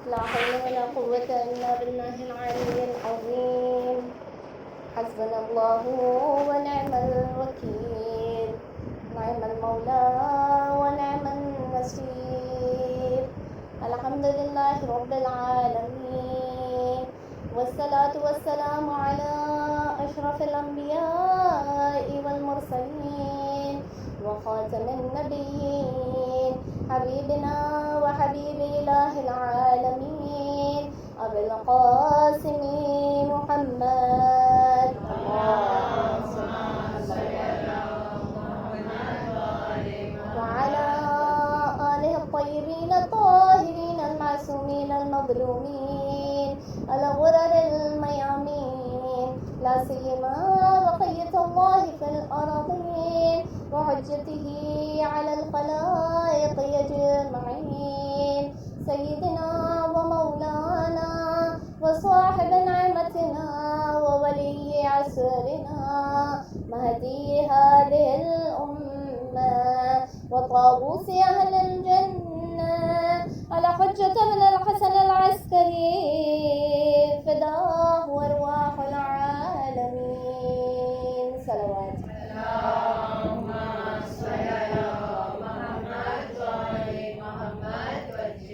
لا حول ولا قوة إلا بالله العلي العظيم. حسبنا الله ونعم الوكيل، نعم المولى ونعم النصير. الحمد لله رب العالمين، والصلاة والسلام على أشرف الأنبياء والمرسلين وخاتم النبيين، حبيبنا وحبيب إله العالمين أبي القاسم محمد. وعلى آله الطيبين الطاهرين المعصومين المظلومين الغرر الميامين، لا سيما بقية الله في الأراضين وحجته على الخلائق أجمعين، سيدنا ومولانا وصاحب نعمتنا وولي عصرنا مهدي هذه الأمة وطاووس أهل الجنة على حجة من الحسن العسكري فداه أرواح العالمين. صلوات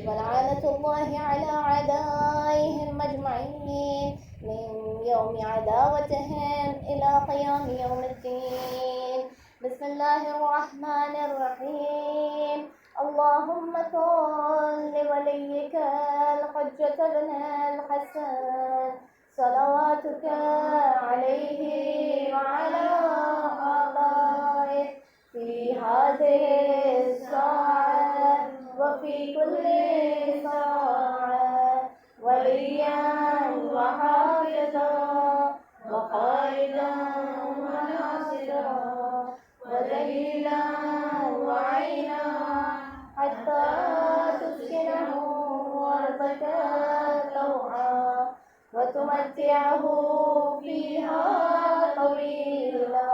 ولعنة الله على أعدائهم أجمعين من يوم عداوتهم إلى قيام يوم الدين. بسم الله الرحمن الرحيم. اللهم صل لوليك الحجة بن الحسن صلواتك عليه وعلى آبائه في هذه الساعة وفي كل ساعة وليا وحافظا وقائدا وناصرا ودليلا وعينا حتى تسكنه أرضك طوعا وتمتعه فيها طويلا.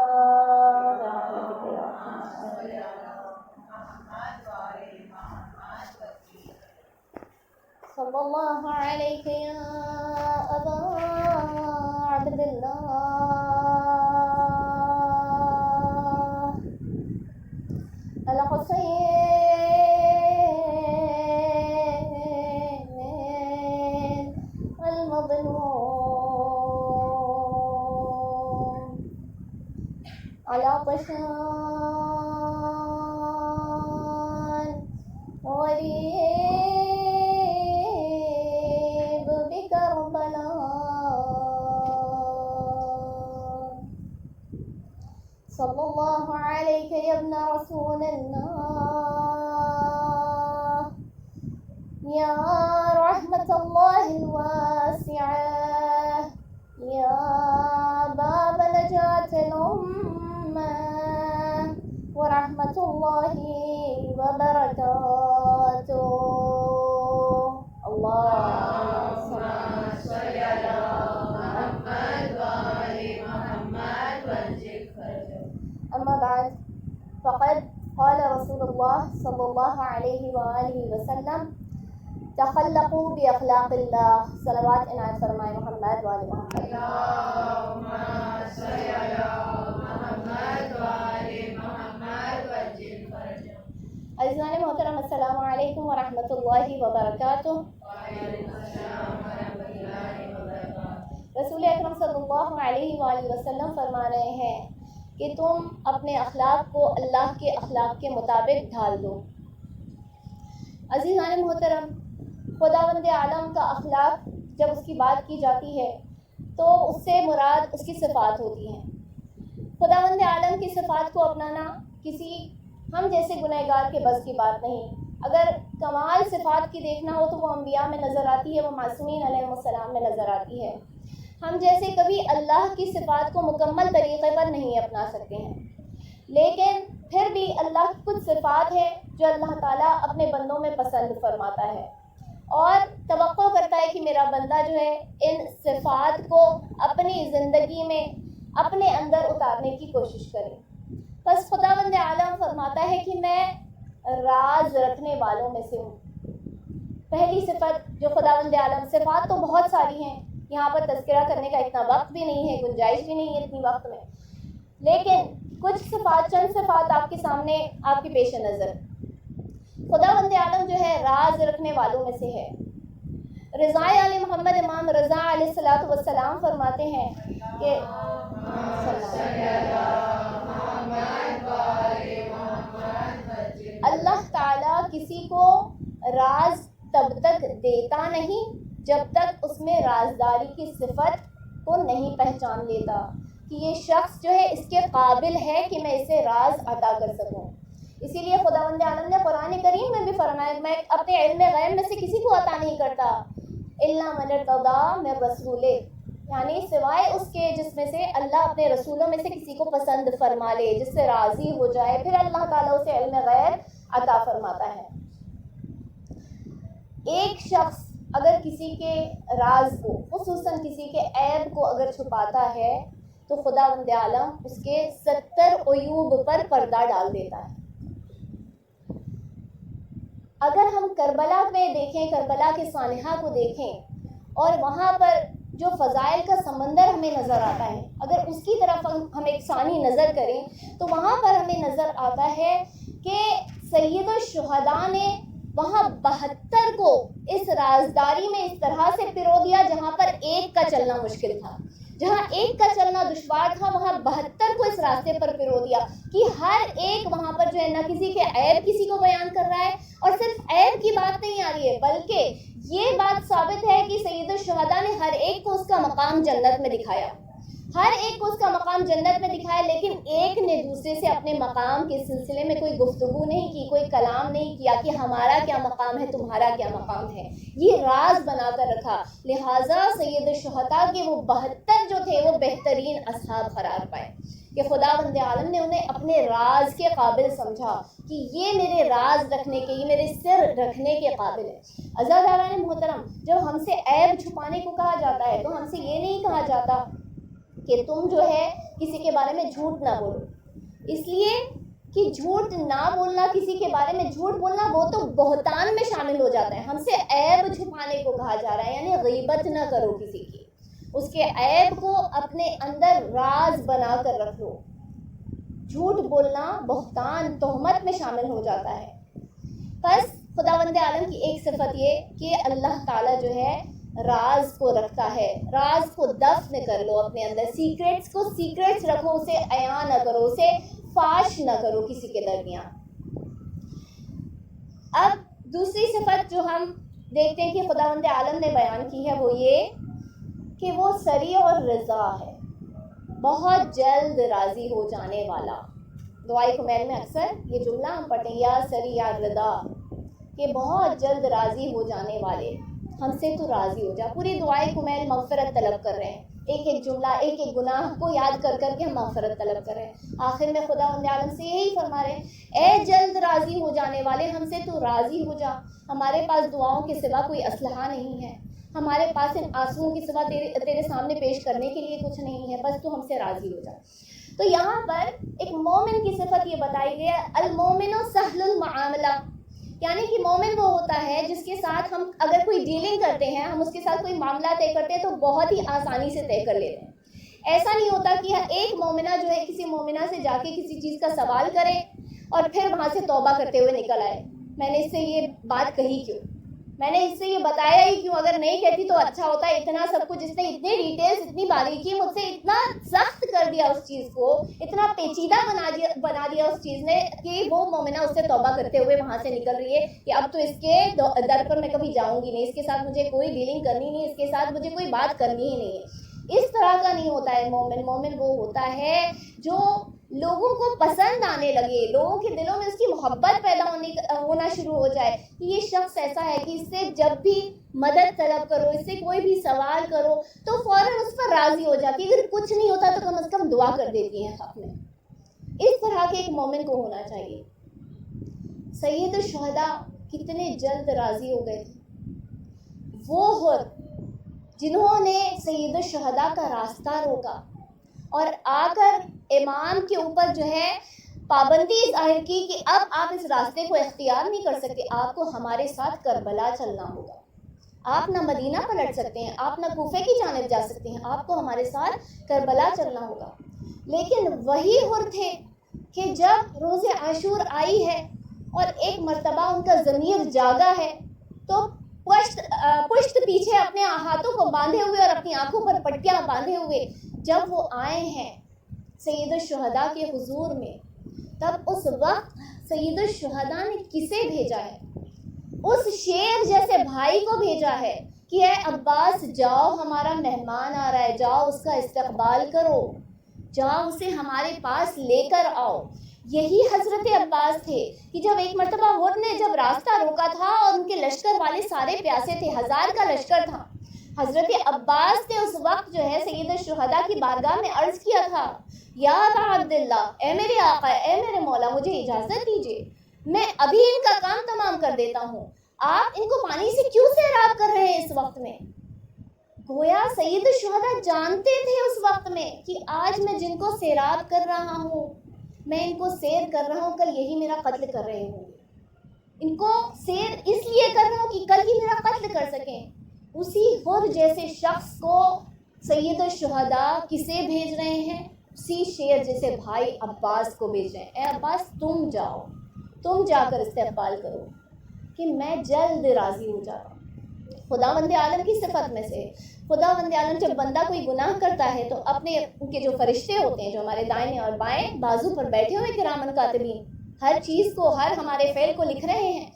صلى الله عليك يا أبا عبد الله الحسين المظلوم على طشان وليب بكربلاء. صلى الله عليك يا ابن رسول الله يا رحمة الله الواسعة، يا باب نجاة الأمة ورحمة الله وبركاته. اللهم صل على محمد وآل محمد وانجب فرجه. أما بعد، فقد قال رسول الله صلى الله عليه وآله وسلم: تخلقوا بأخلاق الله. صلوات عنایت فرمائے محمد وآل محمد. اللهم صل على محمد وآل محمد وانجب فرجه. عزیزان محترم، السلام علیکم ورحمۃ اللہ وبرکاتہ. رسول اکرم صلی اللہ علیہ وآلہ وسلم فرما رہے ہیں کہ تم اپنے اخلاق کو اللہ کے اخلاق کے مطابق ڈھال دو. عزیزان محترم، خداوند عالم کا اخلاق جب اس کی بات کی جاتی ہے تو اس سے مراد اس کی صفات ہوتی ہیں. خداوند عالم کی صفات کو اپنانا کسی ہم جیسے گنہگار کے بس کی بات نہیں. اگر کمال صفات کی دیکھنا ہو تو وہ انبیاء میں نظر آتی ہے، وہ معصومین علیہ السلام میں نظر آتی ہے. ہم جیسے کبھی اللہ کی صفات کو مکمل طریقے پر نہیں اپنا سکتے ہیں، لیکن پھر بھی اللہ کی کچھ صفات ہیں جو اللہ تعالیٰ اپنے بندوں میں پسند فرماتا ہے اور توقع کرتا ہے کہ میرا بندہ جو ہے ان صفات کو اپنی زندگی میں اپنے اندر اتارنے کی کوشش کرے. بس خداوند عالم فرماتا ہے کہ میں راز رکھنے والوں میں سے ہوں. پہلی صفت جو خداوند عالم، صفات تو بہت ساری ہیں، یہاں پر تذکرہ کرنے کا اتنا وقت بھی نہیں ہے، گنجائش بھی نہیں ہے اتنی وقت میں، لیکن کچھ صفات، چند صفات آپ کے سامنے، آپ کے پیش نظر۔ خداوند عالم جو ہے راز رکھنے والوں میں سے ہے۔ رضا علی محمد امام رضا علیہ الصلوۃ والسلام فرماتے ہیں کہ اللہ تعالیٰ کسی کو راز تب تک دیتا نہیں جب تک اس میں رازداری کی صفت کو نہیں پہچان لیتا کہ یہ شخص جو ہے اس کے قابل ہے کہ میں اسے راز عطا کر سکوں۔ اسی لیے خداوند عالم نے قرآن کریم میں بھی فرمایا، میں اپنے علم غیب میں سے کسی کو عطا نہیں کرتا الا من ارتضی من رسول، یعنی سوائے اس کے جس میں سے اللہ اپنے رسولوں میں سے کسی کو پسند فرما لے، جس سے راضی ہو جائے، پھر اللہ تعالیٰ اسے علم غیب عطا فرماتا ہے۔ ایک شخص اگر کسی کے راز کو، خصوصاً کسی کے عیب کو اگر چھپاتا ہے تو خداوند عالم اس کے 70 عیوب پر پردہ ڈال دیتا ہے۔ اگر ہم کربلا میں دیکھیں، کربلا کے سانحہ کو دیکھیں اور وہاں پر جو فضائل کا سمندر ہمیں نظر آتا ہے، اگر اس کی طرف ہم ایک ثانی نظر کریں تو وہاں پر ہمیں نظر آتا ہے کہ سید الشہداء نے وہاں 72 کو اس رازداری میں اس طرح سے پرو دیا جہاں پر ایک کا چلنا مشکل تھا، جہاں ایک کا چلنا دشوار تھا وہاں 72 کو اس راستے پر پرو دیا کہ ہر ایک وہاں پر جو ہے نہ کسی کے عیب کسی کو بیان کر رہا ہے، اور صرف عیب کی بات نہیں آ رہی ہے بلکہ یہ بات ثابت ہے کہ سید الشہداء نے ہر ایک کو اس کا مقام جنت میں دکھایا، ہر ایک کو اس کا مقام جنت میں دکھایا، لیکن ایک نے دوسرے سے اپنے مقام کے سلسلے میں کوئی گفتگو نہیں کی، کوئی کلام نہیں کیا کہ ہمارا کیا مقام ہے، تمہارا کیا مقام ہے، یہ راز بنا کر رکھا۔ لہٰذا سید الشہداء کے وہ 72 جو تھے وہ بہترین اصحاب قرار پائے کہ خداوند عالم نے انہیں اپنے راز کے قابل سمجھا کہ یہ میرے راز رکھنے کے، یہ میرے سر رکھنے کے قابل ہے۔ عزیزان محترم، جب ہم سے عیب چھپانے کو کہا جاتا ہے تو ہم سے یہ نہیں کہا جاتا کہ تم جو ہے کسی کے بارے میں جھوٹ نہ بولو، اس لیے کہ جھوٹ نہ بولنا، کسی کے بارے میں جھوٹ بولنا وہ تو بہتان میں شامل ہو جاتا ہے۔ ہم سے عیب چھپانے کو کہا جا رہا ہے، یعنی غیبت نہ کرو کسی کی، اس کے عیب کو اپنے اندر راز بنا کر رکھ لو۔ جھوٹ بولنا بہتان، تہمت میں شامل ہو جاتا ہے۔ بس خداوند عالم کی ایک صفت یہ کہ اللہ تعالیٰ جو ہے راز کو رکھتا ہے، راز کو دفن کر لو اپنے اندر، سیکریٹس کو سیکریٹس رکھو، اسے عیاں نہ کرو، اسے فاش نہ کرو کسی کے درمیان۔ اب دوسری صفت جو ہم دیکھتے ہیں کہ خداوند عالم نے بیان کی ہے وہ یہ کہ وہ سریع اور رضا ہے، بہت جلد راضی ہو جانے والا۔ دعائے کمیل میں اکثر یہ جملہ ہم پڑھتے ہیں، یا سریع رضا، کہ بہت جلد راضی ہو جانے والے، ہم سے تو راضی ہو جا۔ پوری دعائے کمیل مغفرت طلب کر رہے ہیں، ایک ایک جملہ، ایک ایک گناہ کو یاد کر کر کے ہم مغفرت طلب کر رہے ہیں۔ آخر میں خداوند عالم سے یہی فرما رہے ہیں، اے جلد راضی ہو جانے والے، ہم سے تو راضی ہو جا۔ ہمارے پاس دعاؤں کے سوا کوئی اسلحہ نہیں ہے، ہمارے پاس ان آنسوؤں کے سوا تیرے سامنے پیش کرنے کے لیے کچھ نہیں ہے، بس تو ہم سے راضی ہو جا۔ تو یہاں پر ایک مومن کی صفت یہ بتائی گئی ہے، المومن سہل المعاملہ، یعنی کہ مومن وہ ہوتا ہے جس کے ساتھ ہم اگر کوئی ڈیلنگ کرتے ہیں، ہم اس کے ساتھ کوئی معاملہ طے کرتے ہیں تو بہت ہی آسانی سے طے کر لیتے ہیں۔ ایسا نہیں ہوتا کہ ایک مومنہ جو ہے کسی مومنہ سے جا کے کسی چیز کا سوال کرے اور پھر وہاں سے توبہ کرتے ہوئے نکل آئے، میں نے اس سے یہ بات کہی کیوں، میں نے اس سے یہ بتایا ہی کیوں، اگر نہیں کہتی تو اچھا ہوتا، اتنا سب کچھ، اس نے اتنے ڈیٹیلز، اتنی باریکی مجھ سے اتنا سخت کر دیا اس چیز کو، اتنا پیچیدہ بنا دیا اس چیز نے کہ وہ مومنہ اس سے توبہ کرتے ہوئے وہاں سے نکل رہی ہے کہ اب تو اس کے در پر میں کبھی جاؤں گی نہیں، اس کے ساتھ مجھے کوئی ڈیلنگ کرنی نہیں، اس کے ساتھ مجھے کوئی بات کرنی ہی نہیں ہے۔ اس طرح کا نہیں ہوتا ہے مومن۔ مومن وہ ہوتا ہے جو لوگوں کو پسند آنے لگے، لوگوں کے دلوں میں اس کی محبت پیدا ہونا شروع ہو جائے کہ یہ شخص ایسا ہے کہ اس سے جب بھی مدد طلب کرو، اس سے کوئی بھی سوال کرو تو فوراً اس پر راضی ہو جاتی ہے، اگر کچھ نہیں ہوتا تو کم از کم دعا کر دیتی ہیں حق میں۔ اس طرح کے ایک مومن کو ہونا چاہیے۔ سید الشہداء کتنے جلد راضی ہو گئے تھے، وہ حر جنہوں نے سید الشہداء کا راستہ روکا اور آ کر امام کے اوپر جو ہے پابندی ظاہر کی کہ اب آپ اس راستے کو اختیار نہیں کر سکتے، آپ کو ہمارے ساتھ کربلا چلنا ہوگا، آپ نہ مدینہ پلٹ سکتے ہیں، آپ نہ کوفے کی جانب جا سکتے ہیں، آپ کو ہمارے ساتھ کربلا چلنا ہوگا۔ لیکن وہی ہر تھے کہ جب روز عاشور آئی ہے اور ایک مرتبہ ان کا ضمیر جاگا ہے تو پشت پیچھے اپنے ہاتھوں کو باندھے ہوئے اور اپنی آنکھوں پر پٹیاں باندھے ہوئے جب وہ آئے ہیں سید الشہداء کے حضور میں، تب اس وقت سید الشہداء نے کسے بھیجا ہے؟ اس شیر جیسے بھائی کو بھیجا ہے کہ اے عباس جاؤ، ہمارا مہمان آ رہا ہے، جاؤ اس کا استقبال کرو، جاؤ اسے ہمارے پاس لے کر آؤ۔ یہی حضرت عباس تھے کہ جب ایک مرتبہ ہر نے جب راستہ روکا تھا اور ان کے لشکر والے سارے پیاسے تھے، 1000 کا لشکر تھا، حضرت عباس نے اس وقت جو ہے سید الشہداء کی بارگاہ میں عرض کیا تھا، یا ابا عبداللہ، اے میرے آقا، اے میرے مولا، مجھے اجازت دیجیے، میں ابھی ان کا کام تمام کر دیتا ہوں، آپ ان کو پانی سے کیوں سیراب کر رہے ہیں اس وقت میں؟ گویا سید الشہداء جانتے تھے اس وقت میں کہ آج میں جن کو سیراب کر رہا ہوں، میں ان کو سیر کر رہا ہوں، کل یہی میرا قتل کر رہے ہوں گے، ان کو سیر اس لیے کر رہا ہوں کہ کل ہی میرا قتل کر سکیں۔ اسی حر جیسے شخص کو سید الشہداء کسے بھیج رہے ہیں؟ اسی شیر جیسے بھائی عباس کو بھیج رہے ہیں، اے عباس تم جاؤ، تم جا کر استقبال کرو کہ میں جلد راضی ہو جاتا ہوں۔ خداوند عالم کی صفت میں سے خداوند عالم جب بندہ کوئی گناہ کرتا ہے تو اپنے ان کے جو فرشتے ہوتے ہیں جو ہمارے دائیں اور بائیں بازو پر بیٹھے ہوئے کرامن کاتبین ہر چیز کو، ہر ہمارے فعل کو لکھ رہے ہیں،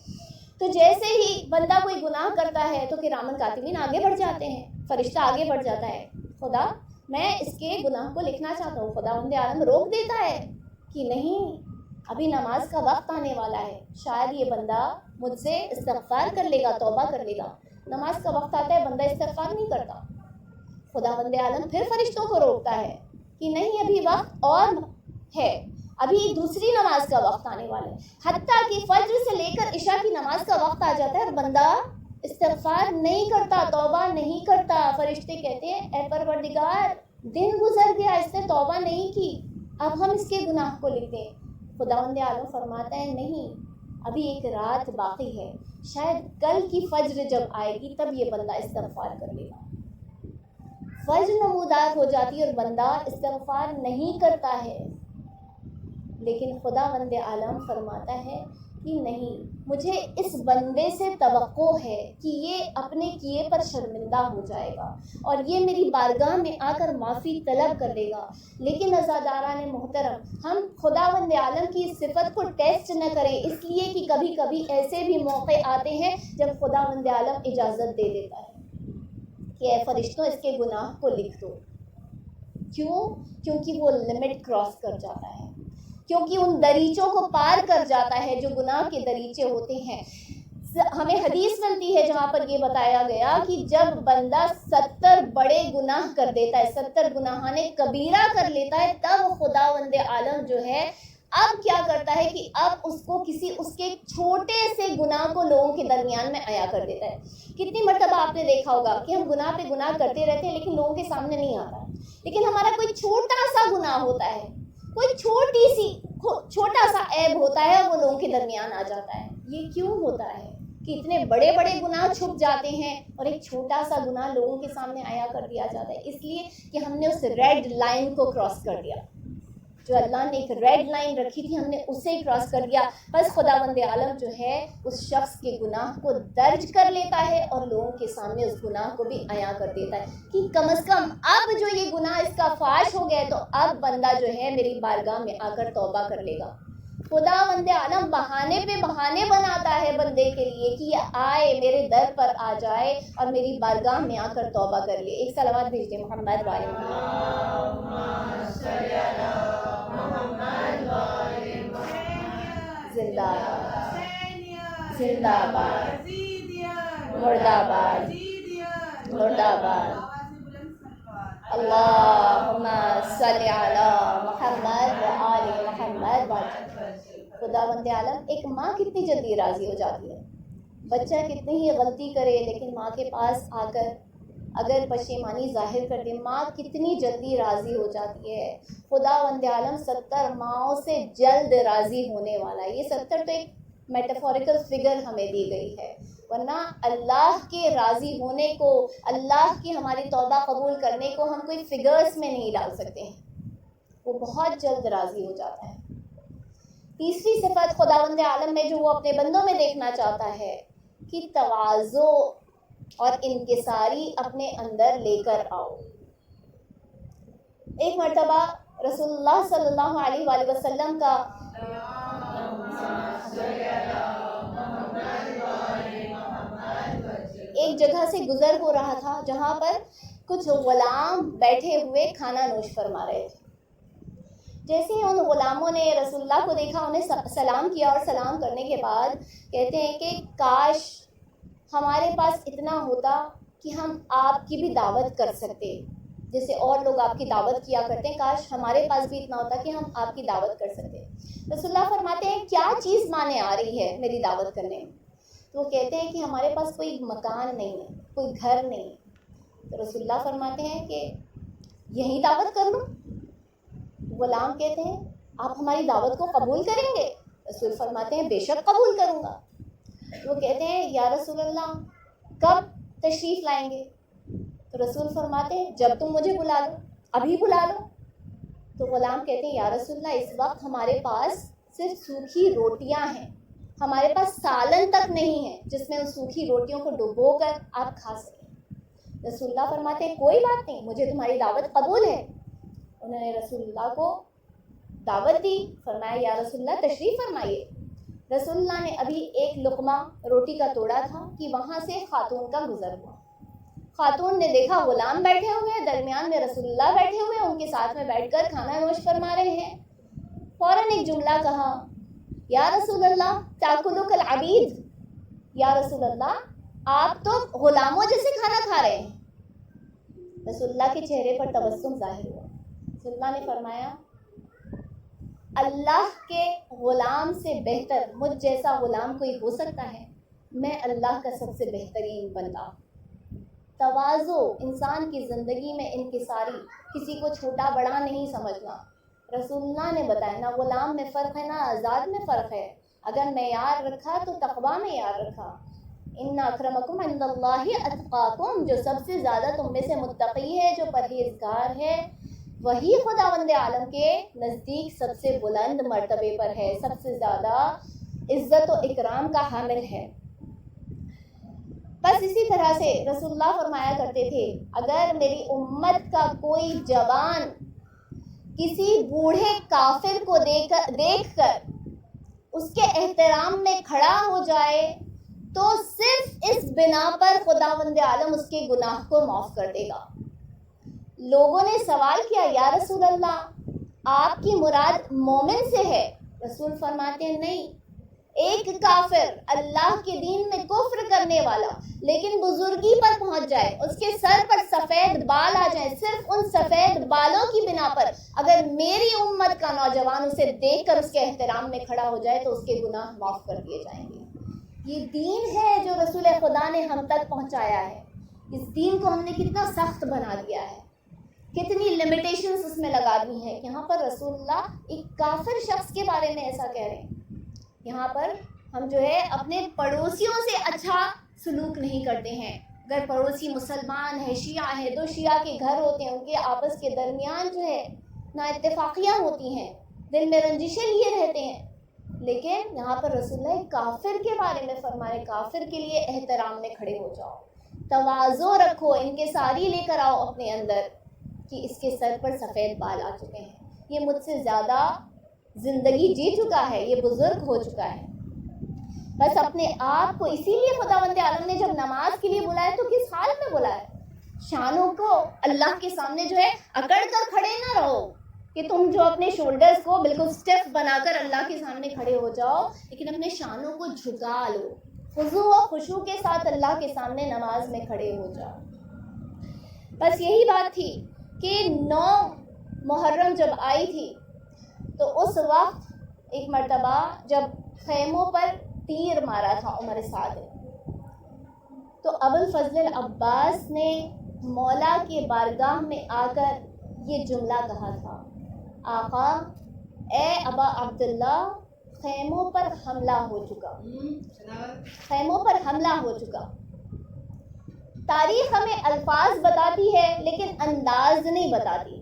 تو جیسے ہی بندہ کوئی گناہ کرتا ہے تو کرامن کاتبین آگے بڑھ جاتے ہیں، فرشتہ آگے بڑھ جاتا ہے، خدا میں اس کے گناہ کو لکھنا چاہتا ہوں۔ خداوند عالم روک دیتا ہے کہ نہیں، ابھی نماز کا وقت آنے والا ہے، شاید یہ بندہ مجھ سے استغفار کر لے گا، توبہ کر لے گا۔ نماز کا وقت آتا ہے، بندہ استغفار نہیں کرتا، خداوند عالم پھر فرشتوں کو روکتا ہے کہ نہیں، ابھی وقت اور ہے، ابھی دوسری نماز کا وقت آنے والا ہے، حتیٰ کہ فجر سے لے کر عشاء کی نماز کا وقت آ جاتا ہے اور بندہ استغفار نہیں کرتا، توبہ نہیں کرتا۔ فرشتے کہتے ہیں اے پروردگار، دن گزر گیا، اس نے توبہ نہیں کی، اب ہم اس کے گناہ کو لکھ دیں۔ خداوند عالم فرماتا ہے نہیں، ابھی ایک رات باقی ہے، شاید کل کی فجر جب آئے گی تب یہ بندہ استغفار کر لے گا۔ فجر نمودار ہو جاتی ہے اور بندہ استغفار نہیں کرتا ہے، لیکن خداوند عالم فرماتا ہے کہ نہیں، مجھے اس بندے سے توقع ہے کہ یہ اپنے کیے پر شرمندہ ہو جائے گا اور یہ میری بارگاہ میں آ کر معافی طلب کر لے گا۔ لیکن عزاداران محترم، ہم خداوند عالم کی صفت کو ٹیسٹ نہ کریں، اس لیے کہ کبھی کبھی ایسے بھی موقع آتے ہیں جب خداوند عالم اجازت دے دیتا ہے کہ اے فرشتوں اس کے گناہ کو لکھ دو۔ کیوں؟ کیونکہ وہ لمٹ کراس کر جاتا ہے، کیونکہ ان دریچوں کو پار کر جاتا ہے جو گناہ کے دریچے ہوتے ہیں۔ ہمیں حدیث ملتی ہے جہاں پر یہ بتایا گیا کہ جب بندہ 70 بڑے گناہ کر دیتا ہے، 70 گناہان کبیرہ کر لیتا ہے، تب خداوند عالم جو ہے اب کیا کرتا ہے کہ اب اس کو اس کے چھوٹے سے گناہ کو لوگوں کے درمیان میں عیا کر دیتا ہے۔ کتنی مرتبہ آپ نے دیکھا ہوگا کہ ہم گناہ پہ گناہ کرتے رہتے ہیں لیکن لوگوں کے سامنے نہیں آتا، لیکن ہمارا کوئی چھوٹا سا گناہ ہوتا ہے، کوئی چھوٹا سا عیب ہوتا ہے اور وہ لوگوں کے درمیان آ جاتا ہے۔ یہ کیوں ہوتا ہے کہ اتنے بڑے بڑے گناہ چھپ جاتے ہیں اور ایک چھوٹا سا گناہ لوگوں کے سامنے عیا کر دیا جاتا ہے؟ اس لیے کہ ہم نے اس ریڈ لائن کو کراس کر دیا، جو اللہ نے ایک ریڈ لائن رکھی تھی ہم نے اسے کراس کر دیا۔ بس خداوند عالم جو ہے اس شخص کے گناہ کو درج کر لیتا ہے اور لوگوں کے سامنے اس گناہ کو بھی عیا کر دیتا ہے کہ کم از کم اب جو یہ گناہ اس کا فاش ہو گیا تو اب بندہ جو ہے میری بارگاہ میں آ کر توبہ کر لے گا۔ خداوند عالم بہانے پہ بہانے بناتا ہے بندے کے لیے کہ یہ آئے میرے در پر آ جائے اور میری بارگاہ میں آ کر توبہ کر لے۔ ایک صلوات بھیج دیں محمد وعلی محمد۔ زندہ باد، زندہ باد، مردہ آباد، مردہ آباد۔ اللہم صلی علی محمد و آل محمد۔ خداوند عالم، ایک ماں کتنی جلدی راضی ہو جاتی ہے، بچہ کتنی ہی غلطی کرے لیکن ماں کے پاس آ کر اگر پشیمانی ظاہر کر دے، ماں کتنی جلدی راضی ہو جاتی ہے. خداوند عالم 70 ماؤں سے جلد راضی ہونے والا ہے. یہ 70 تو ایک میٹافوریکل فگر ہمیں دی گئی ہے، ورنہ اللہ کے راضی ہونے کو، اللہ کی ہماری توبہ قبول کرنے کو ہم کوئی فگرز میں نہیں ڈال سکتے ہیں. وہ بہت جلد راضی ہو جاتا ہے. تیسری صفت خداوند عالم میں جو وہ اپنے بندوں میں دیکھنا چاہتا ہے کہ تواضع اور انکساری اپنے اندر لے کر آؤ. ایک مرتبہ رسول اللہ صلی اللہ علیہ وآلہ وسلم کا ایک جگہ سے گزر ہو رہا تھا جہاں پر کچھ غلام بیٹھے ہوئے کھانا نوش فرما رہے تھے. جیسے ہی ان غلاموں نے رسول اللہ کو دیکھا، انہیں سلام کیا، اور سلام کرنے کے بعد کہتے ہیں کہ کاش ہمارے پاس اتنا ہوتا کہ ہم آپ کی بھی دعوت کر سکتے، جیسے اور لوگ آپ کی دعوت کیا کرتے ہیں، کاش ہمارے پاس بھی اتنا ہوتا کہ ہم آپ کی دعوت کر سکتے. رسول اللہ فرماتے ہیں کیا چیز مانے آ رہی ہے میری دعوت کرنے میں؟ تو وہ کہتے ہیں کہ ہمارے پاس کوئی مکان نہیں ہے، کوئی گھر نہیں. تو رسول اللہ فرماتے ہیں کہ یہی دعوت کر لوں؟ غلام کہتے ہیں آپ ہماری دعوت کو قبول کریں گے؟ رسول فرماتے ہیں بے شک قبول کروں گا. وہ کہتے ہیں یا رسول اللہ کب تشریف لائیں گے؟ تو رسول فرماتے ہیں جب تم مجھے بلا لو، ابھی بلا لو. تو غلام کہتے ہیں یا رسول اللہ اس وقت ہمارے پاس صرف سوکھی روٹیاں ہیں، ہمارے پاس سالن تک نہیں ہے جس میں ان سوکھی روٹیوں کو ڈبو کر آپ کھا سکیں. رسول اللہ فرماتے ہیں کوئی بات نہیں، مجھے تمہاری دعوت قبول ہے. انہوں نے رسول اللہ کو دعوت دی. فرمایا یا رسول اللہ تشریف فرمائیے. رسول اللہ نے ابھی ایک لقمہ روٹی کا توڑا تھا کہ وہاں سے خاتون کا گزر ہوا. خاتون نے دیکھا غلام بیٹھے ہوئے ہیں، درمیان میں رسول اللہ بیٹھے ہوئے ہیں، ان کے ساتھ میں بیٹھ کر کھانا نوش فرما رہے ہیں. فوراً ایک جملہ کہا یا رسول اللہ تاکلک العبید. یا رسول اللہ آپ تو غلاموں جیسے کھانا کھا رہے ہیں. رسول اللہ کے چہرے پر تبسم ظاہر ہوا. رسول اللہ نے فرمایا اللہ کے غلام سے بہتر مجھ جیسا غلام کوئی ہو سکتا ہے؟ میں اللہ کا سب سے بہترین بندہ. تواضع انسان کی زندگی میں انکساری، کسی کو چھوٹا بڑا نہیں سمجھنا. رسول اللہ نے بتایا نہ غلام میں فرق ہے نہ آزاد میں فرق ہے. اگر معیار رکھا تو تقویٰ معیار رکھا. ان اکرمکم عند اللہ اتقاکم، جو سب سے زیادہ تم میں سے متقی ہے، جو پرہیزگار ہے، وہی خداوند عالم کے نزدیک سب سے بلند مرتبے پر ہے، سب سے زیادہ عزت و اکرام کا حامل ہے. بس اسی طرح سے رسول اللہ فرمایا کرتے تھے اگر میری امت کا کوئی جوان کسی بوڑھے کافر کو دیکھ کر اس کے احترام میں کھڑا ہو جائے تو صرف اس بنا پر خداوند عالم اس کے گناہ کو معاف کر دے گا. لوگوں نے سوال کیا یا رسول اللہ آپ کی مراد مومن سے ہے؟ رسول فرماتے ہیں نہیں، ایک کافر اللہ کے دین میں کفر کرنے والا لیکن بزرگی پر پہنچ جائے، اس کے سر پر سفید بال آ جائیں، صرف ان سفید بالوں کی بنا پر اگر میری امت کا نوجوان اسے دیکھ کر اس کے احترام میں کھڑا ہو جائے تو اس کے گناہ معاف کر دیے جائیں گے. یہ دین ہے جو رسول خدا نے ہم تک پہنچایا ہے. اس دین کو ہم نے کتنا سخت بنا دیا ہے، کتنی لمیٹیشنز اس میں لگا دی ہیں. یہاں پر رسول اللہ ایک کافر شخص کے بارے میں ایسا کہہ رہے ہیں. یہاں پر ہم جو ہے اپنے پڑوسیوں سے اچھا سلوک نہیں کرتے ہیں. اگر پڑوسی مسلمان ہے، شیعہ ہے، دو شیعہ کے گھر ہوتے ہیں، ان کے آپس کے درمیان جو ہے نا اتفاقیاں ہوتی ہیں، دل میں رنجشیں لیے رہتے ہیں، لیکن یہاں پر رسول اللہ کافر کے بارے میں فرمائے کافر کے لیے احترام میں کھڑے ہو جاؤ، تواضع رکھو، انکساری لے کر آؤ اپنے اندر کہ اس کے سر پر سفید بال آ چکے ہیں، یہ مجھ سے زیادہ زندگی جی چکا ہے، یہ بزرگ ہو چکا ہے. بس اپنے آپ کو، اسی لیے خداوند عالم نے جب نماز کے لیے بلایا تو کس حال میں بلایا؟ شانوں کو اللہ کے سامنے جو ہے اکڑ کر کھڑے نہ رہو کہ تم جو اپنے شولڈرز کو بالکل سٹیف بنا کر اللہ کے سامنے کھڑے ہو جاؤ، لیکن اپنے شانوں کو جھکا لو، خضوع و خشوع کے ساتھ اللہ کے سامنے نماز میں کھڑے ہو جاؤ. بس یہی بات تھی کہ 9 محرم جب آئی تھی تو اس وقت ایک مرتبہ جب خیموں پر تیر مارا تھا عمر سعد، تو ابوالفضل العباس نے مولا کے بارگاہ میں آ کر یہ جملہ کہا تھا، آقا اے ابا عبداللہ خیموں پر حملہ ہو چکا، خیموں پر حملہ ہو چکا۔ تاریخ ہمیں الفاظ بتاتی ہے لیکن انداز نہیں بتاتی۔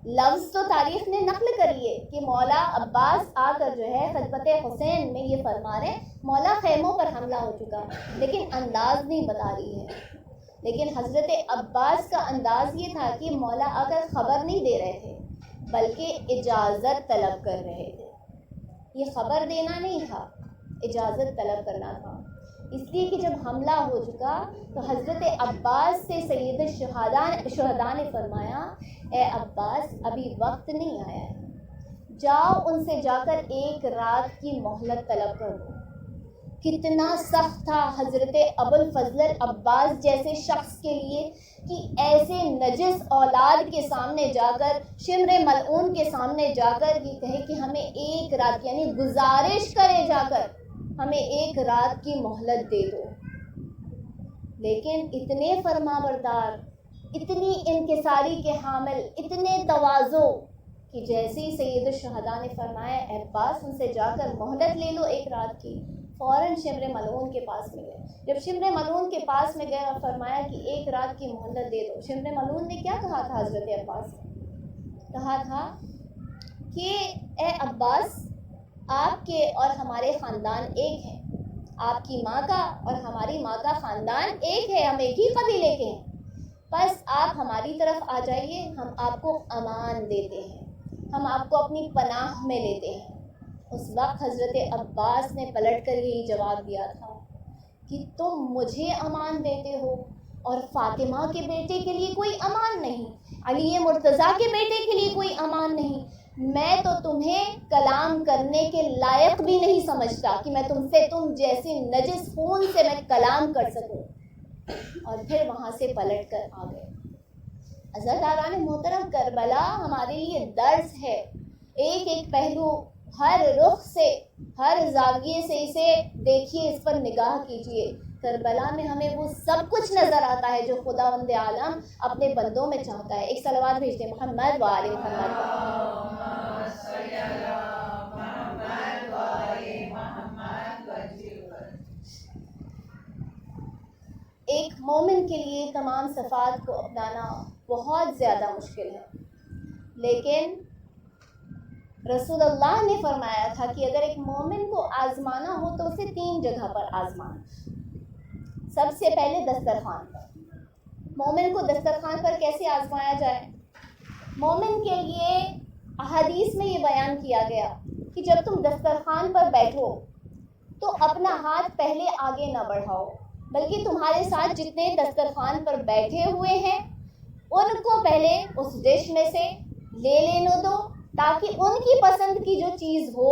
لفظ تو تاریخ نے نقل کری ہے کہ مولا عباس آ کر جو ہے خطبت حسین میں یہ فرما رہے مولا خیموں پر حملہ ہو چکا، لیکن انداز نہیں بتا رہی ہے۔ لیکن حضرت عباس کا انداز یہ تھا کہ مولا آ کر خبر نہیں دے رہے تھے بلکہ اجازت طلب کر رہے تھے۔ یہ خبر دینا نہیں تھا، اجازت طلب کرنا تھا، اس لیے کہ جب حملہ ہو چکا تو حضرت عباس سے سید الشہداء نے فرمایا اے عباس ابھی وقت نہیں آیا ہے، جاؤ ان سے جا کر ایک رات کی مہلت طلب کر دو۔ کتنا سخت تھا حضرت ابو الفضل عباس جیسے شخص کے لیے کہ ایسے نجس اولاد کے سامنے جا کر، شمر ملعون کے سامنے جا کر یہ کہے کہ ہمیں ایک رات، یعنی گزارش کرے جا کر ہمیں ایک رات کی مہلت دے دو۔ لیکن اتنے فرما بردار، اتنی انکساری کے حامل، اتنے تواضع کہ جیسے ہی سید الشہداء نے فرمایا اے عباس ان سے جا کر مہلت لے لو ایک رات کی، فوراً شمر ملعون کے پاس میں گئے۔ جب شمر ملعون کے پاس میں گئے اور فرمایا کہ ایک رات کی مہلت دے دو، شمر ملعون نے کیا کہا تھا حضرت عباس سے؟ کہا تھا کہ اے عباس آپ کے اور ہمارے خاندان ایک ہیں، آپ کی ماں کا اور ہماری ماں کا خاندان ایک ہے، ہم ایک ہی قبیلے کے ہیں، بس آپ ہماری طرف آ جائیے، ہم آپ کو امان دیتے ہیں، ہم آپ کو اپنی پناہ میں لیتے ہیں۔ اس وقت حضرت عباس نے پلٹ کر یہی جواب دیا تھا کہ تم مجھے امان دیتے ہو اور فاطمہ کے بیٹے کے لیے کوئی امان نہیں، علی مرتضیٰ کے بیٹے کے لیے کوئی امان نہیں، میں تو تمہیں کلام کرنے کے لائق بھی نہیں سمجھتا کہ میں تم جیسے نجس خون سے میں کلام کر سکوں۔ اور پھر وہاں سے پلٹ کر آ گئے۔ عزیزان محترم، کربلا ہمارے لیے درس ہے، ایک ایک پہلو، ہر رخ سے، ہر زاویے سے اسے دیکھیے، اس پر نگاہ کیجیے۔ کربلا میں ہمیں وہ سب کچھ نظر آتا ہے جو خداوند عالم اپنے بندوں میں چاہتا ہے۔ ایک صلوات بھیجتے ہیں محمد و آل محمد۔ ایک مومن کے لیے تمام صفات کو اپنانا بہت زیادہ مشکل ہے، لیکن رسول اللہ نے فرمایا تھا کہ اگر ایک مومن کو آزمانا ہو تو اسے 3 جگہ پر آزمانا۔ سب سے پہلے دسترخوان پر۔ مومن کو دسترخوان پر کیسے آزمایا جائے؟ مومن کے لیے احادیث میں یہ بیان کیا گیا کہ جب تم دسترخوان پر بیٹھو تو اپنا ہاتھ پہلے آگے نہ بڑھاؤ، بلکہ تمہارے ساتھ جتنے دسترخوان پر بیٹھے ہوئے ہیں ان کو پہلے اس ڈش میں سے لے لینے دو، تاکہ ان کی پسند کی جو چیز ہو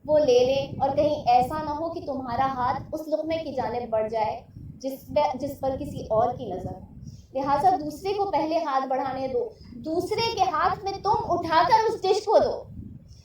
وہ لے لیں، اور کہیں ایسا نہ ہو کہ تمہارا ہاتھ اس لقمے کی جانب بڑھ جائے جس پر کسی اور کی نظر ہو۔ لہٰذا دوسرے کو پہلے ہاتھ بڑھانے دو، دوسرے کے ہاتھ میں تم اٹھا کر اس ڈش کو دو۔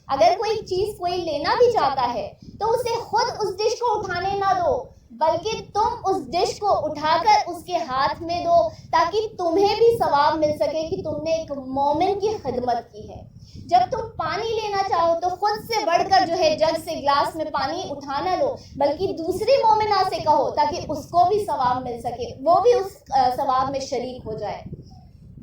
اگر کوئی چیز کوئی لینا بھی چاہتا ہے تو اسے خود اس ڈش کو اٹھانے نہ دو، بلکہ تم اس ڈش کو اٹھا کر اس کے ہاتھ میں دو، تاکہ تمہیں بھی ثواب مل سکے کہ تم نے ایک مومن کی خدمت کی ہے۔ جب تم پانی لینا چاہو تو خود سے بڑھ کر جو ہے جگ سے گلاس میں پانی اٹھا نہ لو، بلکہ دوسری مومنہ سے کہو تاکہ اس کو بھی ثواب مل سکے، وہ بھی اس ثواب میں شریک ہو جائے۔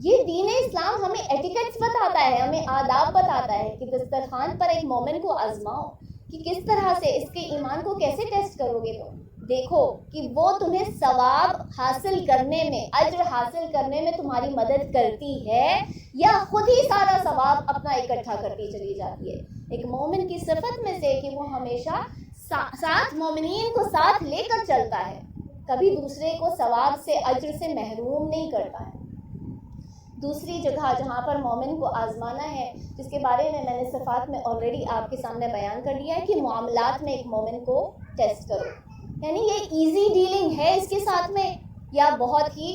یہ دین اسلام ہمیں ایٹیکٹس بتاتا ہے، ہمیں آداب بتاتا ہے کہ دسترخوان پر ایک مومن کو آزماؤ کہ کس طرح سے اس کے ایمان کو کیسے ٹیسٹ کرو گے تم۔ دیکھو کہ وہ تمہیں ثواب حاصل کرنے میں، اجر حاصل کرنے میں تمہاری مدد کرتی ہے یا خود ہی سارا ثواب اپنا اکٹھا کرتی چلی جاتی ہے۔ ایک مومن کی صفت میں سے کہ وہ ہمیشہ ساتھ مومنین کو ساتھ لے کر چلتا ہے، کبھی دوسرے کو ثواب سے، اجر سے محروم نہیں کرتا ہے۔ دوسری جگہ جہاں پر مومن کو آزمانا ہے، جس کے بارے میں نے صفات میں آلریڈی آپ کے سامنے بیان کر دیا ہے کہ معاملات میں ایک مومن کو ٹیسٹ کرو، یعنی یہ ایزی ڈیلنگ ہے اس کے ساتھ میں یا بہت ہی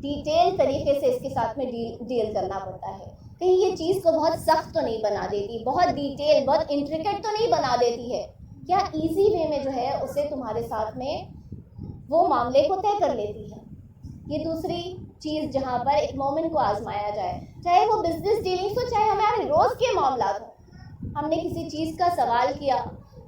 ڈیٹیل طریقے سے اس کے ساتھ میں ڈیل کرنا پڑتا ہے، کہیں یہ چیز کو بہت سخت تو نہیں بنا دیتی، بہت ڈیٹیل، بہت انٹریکیٹ تو نہیں بنا دیتی ہے، کیا ایزی وے میں جو ہے اسے تمہارے ساتھ میں وہ معاملے کو طے کر لیتی ہے۔ یہ دوسری چیز جہاں پر ایک مومن کو آزمایا جائے، چاہے وہ بزنس ڈیلنگس ہو، چاہے ہمارے روز کے معاملات ہوں. ہم نے کسی چیز کا سوال کیا،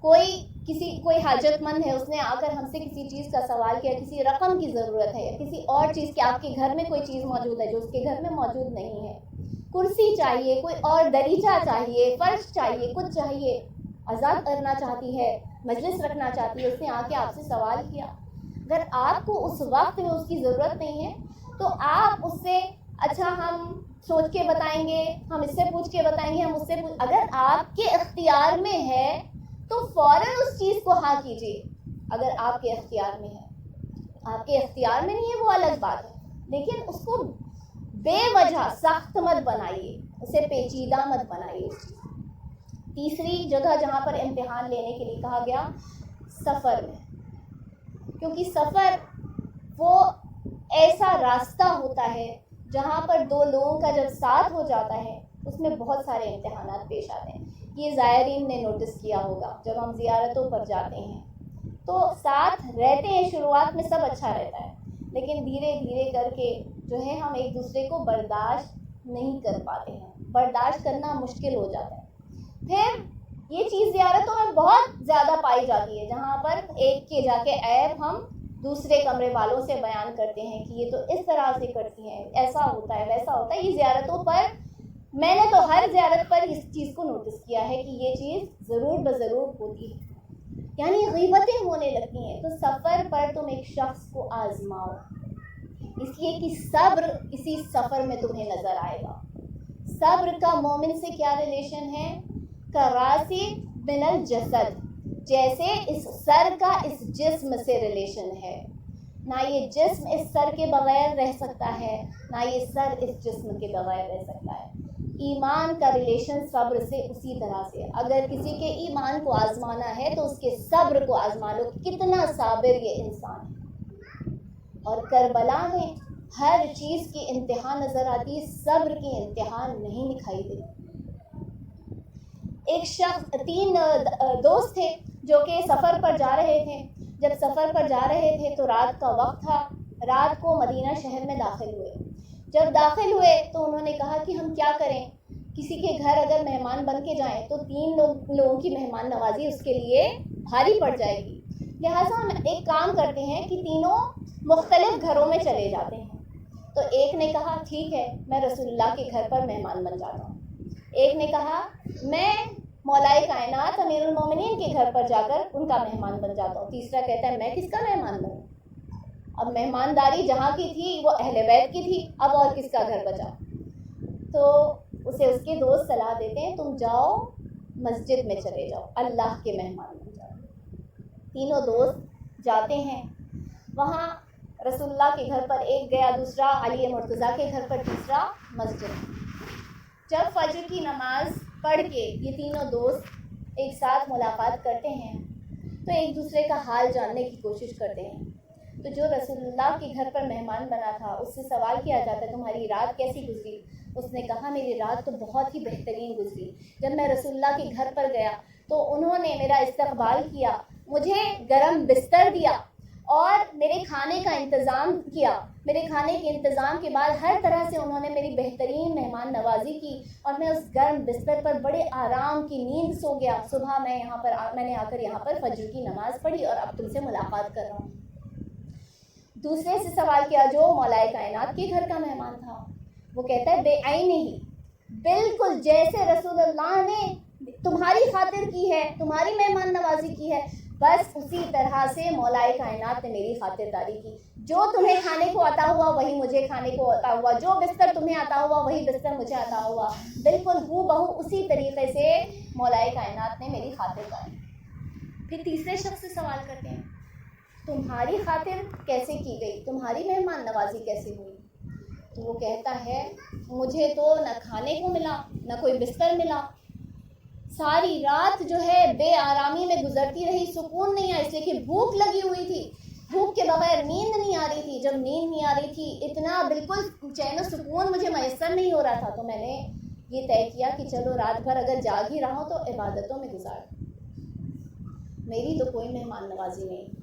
کوئی حاجت مند ہے، اس نے آ کر ہم سے کسی چیز کا سوال کیا، کسی رقم کی ضرورت ہے یا کسی اور چیز، کہ آپ کے گھر میں کوئی چیز موجود ہے جو اس کے گھر میں موجود نہیں ہے، کرسی چاہیے، کوئی اور دریچہ چاہیے، فرش چاہیے، کچھ چاہیے، آزاد کرنا چاہتی ہے، مجلس رکھنا چاہتی ہے، اس نے آ کے آپ سے سوال کیا. اگر آپ کو اس وقت میں اس کی ضرورت نہیں ہے تو آپ اس سے، اچھا ہم سوچ کے بتائیں گے، ہم اس سے پوچھ کے بتائیں گے، ہم اس سے اگر آپ کے اختیار میں ہے تو فوراً اس چیز کو ہاں کیجیے. اگر آپ کے اختیار میں ہے، آپ کے اختیار میں نہیں ہے وہ الگ بات ہے، لیکن اس کو بے وجہ سخت مت بنائیے، اسے پیچیدہ مت بنائیے. تیسری جگہ جہاں پر امتحان لینے کے لیے کہا گیا، سفر میں، کیونکہ سفر وہ ایسا راستہ ہوتا ہے جہاں پر دو لوگوں کا جب ساتھ ہو جاتا ہے اس میں بہت سارے امتحانات پیش آتے ہیں. یہ زائرین نے نوٹس کیا ہوگا، جب ہم زیارتوں پر جاتے ہیں تو ساتھ رہتے ہیں، شروعات میں سب اچھا رہتا ہے، لیکن دھیرے دھیرے کر کے جو ہے ہم ایک دوسرے کو برداشت نہیں کر پاتے ہیں، برداشت کرنا مشکل ہو جاتا ہے. پھر یہ چیز زیارتوں میں بہت زیادہ پائی جاتی ہے، جہاں پر ایک کے جا کے عیب ہم دوسرے کمرے والوں سے بیان کرتے ہیں کہ یہ تو اس طرح سے کرتی ہیں، ایسا ہوتا ہے، ویسا ہوتا ہے. یہ زیارتوں پر، میں نے تو ہر زیارت پر اس چیز کو نوٹس کیا ہے کہ یہ چیز ضرور بضرور ہوتی ہے، یعنی غیبتیں ہونے لگتی ہیں. تو سفر پر تم ایک شخص کو آزماؤ، اس لیے کہ صبر اسی سفر میں تمہیں نظر آئے گا. صبر کا مومن سے کیا ریلیشن ہے؟ کراسی من الجسد، جیسے اس سر کا اس جسم سے ریلیشن ہے. نہ یہ جسم اس سر کے بغیر رہ سکتا ہے، نہ یہ سر اس جسم کے بغیر رہ سکتا ہے. ایمان کا ریلیشن صبر سے اسی طرح سے. اگر کسی کے ایمان کو آزمانا ہے تو اس کے صبر کو آزما لو، کتنا صابر یہ انسان ہے. اور کربلا میں ہر چیز کی انتہا نظر آتی ہے، صبر کی انتہا نہیں دکھائی دیتی. ایک شخص، 3 دوست تھے جو کہ سفر پر جا رہے تھے. جب سفر پر جا رہے تھے تو رات کا وقت تھا، رات کو مدینہ شہر میں داخل ہوئے. جب داخل ہوئے تو انہوں نے کہا کہ ہم کیا کریں، کسی کے گھر اگر مہمان بن کے جائیں تو 3 لوگوں کی مہمان نوازی اس کے لیے بھاری پڑ جائے گی، لہٰذا ہم ایک کام کرتے ہیں کہ تینوں مختلف گھروں میں چلے جاتے ہیں. تو ایک نے کہا ٹھیک ہے، میں رسول اللہ کے گھر پر مہمان بن جاتا ہوں. ایک نے کہا میں مولائے کائنات امیر المومنین کے گھر پر جا کر ان کا مہمان بن جاتا ہوں. تیسرا کہتا ہے میں کس کا مہمان بنوں، اب مہمانداری جہاں کی تھی وہ اہل بیت کی تھی، اب اور کس کا گھر بچا. تو اسے اس کے دوست صلاح دیتے ہیں تم جاؤ مسجد میں چلے جاؤ، اللہ کے مہمان بن جاؤ. تینوں دوست جاتے ہیں، وہاں رسول اللہ کے گھر پر ایک گیا، دوسرا علی مرتضیٰ کے گھر پر، تیسرا مسجد. جب فجر کی نماز پڑھ کے یہ تینوں دوست ایک ساتھ ملاقات کرتے ہیں تو ایک دوسرے کا حال جاننے کی کوشش کرتے ہیں. تو جو رسول اللہ کے گھر پر مہمان بنا تھا اس سے سوال کیا جاتا ہے تمہاری رات کیسی گزری؟ اس نے کہا میری رات تو بہت ہی بہترین گزری. جب میں رسول اللہ کے گھر پر گیا تو انہوں نے میرا استقبال کیا، مجھے گرم بستر دیا اور میرے کھانے کا انتظام کیا. میرے کھانے کے انتظام کے بعد ہر طرح سے انہوں نے میری بہترین مہمان نوازی کی اور میں اس گرم بستر پر بڑے آرام کی نیند سو گیا. صبح میں نے آ کر یہاں پر فجر کی نماز پڑھی اور اب تم سے ملاقات کر رہا ہوں. دوسرے سے سوال کیا جو مولائے کائنات کے گھر کا مہمان تھا، وہ کہتا ہے بے عین ہی، بالکل جیسے رسول اللہ نے تمہاری خاطر کی ہے، تمہاری مہمان نوازی کی ہے، بس اسی طرح سے مولائے کائنات نے میری خاطرداری کی. جو تمہیں کھانے کو عطا ہوا وہی مجھے کھانے کو عطا ہوا، جو بستر تمہیں عطا ہوا وہی بستر مجھے عطا ہوا، بالکل ہو بہو اسی طریقے سے مولائے کائنات نے میری خاطرداری. پھر تیسرے شخص سے سوال کرتے ہیں تمہاری خاطر کیسے کی گئی، تمہاری مہمان نوازی کیسے ہوئی؟ تو وہ کہتا ہے مجھے تو نہ کھانے کو ملا نہ کوئی بستر ملا، ساری رات جو ہے بے آرامی میں گزرتی رہی، سکون نہیں آیا، اس لیے کہ بھوک لگی ہوئی تھی، بھوک کے بغیر نیند نہیں آ رہی تھی. جب نیند نہیں آ رہی تھی اتنا بالکل چین و سکون مجھے میسر نہیں ہو رہا تھا، تو میں نے یہ طے کیا کہ چلو رات بھر اگر جاگ ہی رہا ہوں تو عبادتوں میں گزار. میری تو کوئی مہمان نوازی نہیں،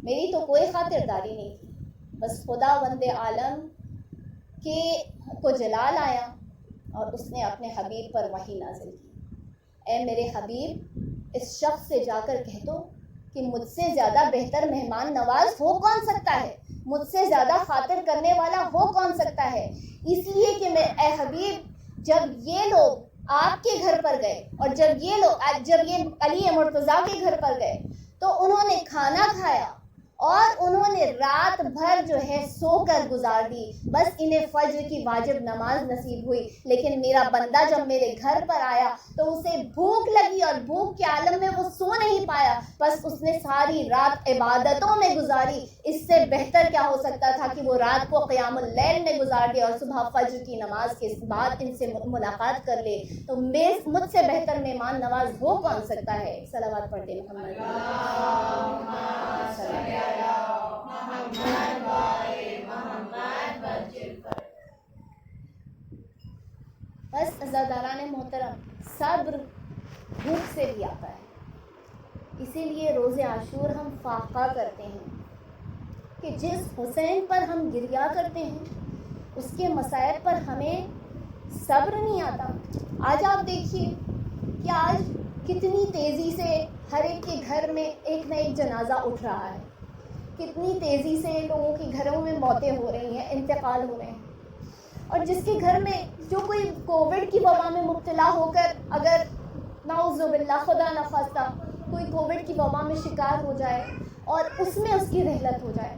میری تو کوئی خاطرداری نہیں تھی، بس خداوند عالم کے کو جلال آیا اور اس نے اپنے حبیب پر وحی نازل کی، اے میرے حبیب اس شخص سے جا کر کہہ دو کہ مجھ سے زیادہ بہتر مہمان نواز ہو کون سکتا ہے، مجھ سے زیادہ خاطر کرنے والا ہو کون سکتا ہے، اس لیے کہ میں اے حبیب جب یہ لوگ آپ کے گھر پر گئے اور جب یہ علی مرتضیٰ کے گھر پر گئے تو انہوں نے کھانا کھایا اور انہوں نے رات بھر جو ہے سو کر گزار دی، بس انہیں فجر کی واجب نماز نصیب ہوئی، لیکن میرا بندہ جب میرے گھر پر آیا تو اسے بھوک لگی اور بھوک کے عالم میں وہ سو نہیں پایا، بس اس نے ساری رات عبادتوں میں گزاری، اس سے بہتر کیا ہو سکتا تھا کہ وہ رات کو قیام اللیل میں گزار دے اور صبح فجر کی نماز کے بعد ان سے ملاقات کر لے، تو مجھ سے بہتر مہمان نواز ہو کون سکتا ہے۔ صلوات پڑھتے محمد بس عزاداران محترم، صبر بھوک سے بھی آتا ہے، اسی لیے روز عاشور ہم فاقہ کرتے ہیں کہ جس حسین پر ہم گریہ کرتے ہیں اس کے مصائب پر ہمیں صبر نہیں آتا۔ آج آپ دیکھیے کہ آج کتنی تیزی سے ہر ایک کے گھر میں ایک نہ ایک جنازہ اٹھ رہا ہے، کتنی تیزی سے لوگوں کے گھروں میں موتیں ہو رہی ہیں، انتقال ہو رہے ہیں، اور جس کے گھر میں جو کوئی کووڈ کی وبا میں مبتلا ہو کر اگر نعوذ باللہ خدا نخواستہ کوئی کووڈ کی وبا میں شکار ہو جائے اور اس میں اس کی رحلت ہو جائے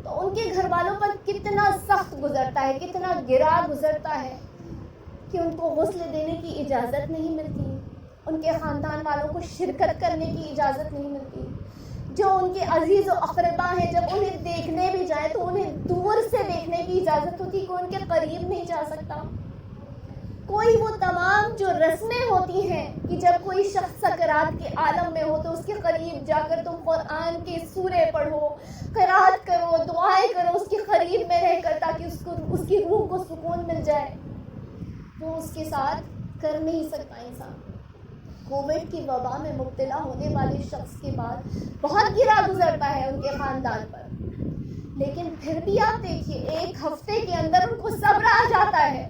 تو ان کے گھر والوں پر کتنا سخت گزرتا ہے، کتنا گرا گزرتا ہے کہ ان کو غسل دینے کی اجازت نہیں ملتی، ان کے خاندان والوں کو شرکت کرنے کی اجازت نہیں ملتی، جو ان کے عزیز و اقربا ہیں جب انہیں دیکھنے بھی جائیں تو انہیں دور سے دیکھنے کی اجازت ہوتی، کوئی ان کے قریب نہیں جا سکتا، کوئی وہ تمام جو رسمیں ہوتی ہیں کہ جب کوئی شخص سکرات کے عالم میں ہو تو اس کے قریب جا کر تم قرآن کے سورے پڑھو، قرات کرو، دعائیں کرو اس کے قریب میں رہ کر تاکہ اس کی روح کو سکون مل جائے، وہ اس کے ساتھ کر نہیں سکتا انسان۔ کووڈ کی وبا میں مبتلا ہونے والے شخص کے بعد بہت گرا گزرتا ہے ان کے خاندان پر، لیکن پھر بھی آپ دیکھیے ایک ہفتے کے اندر ان کو صبر آ جاتا ہے،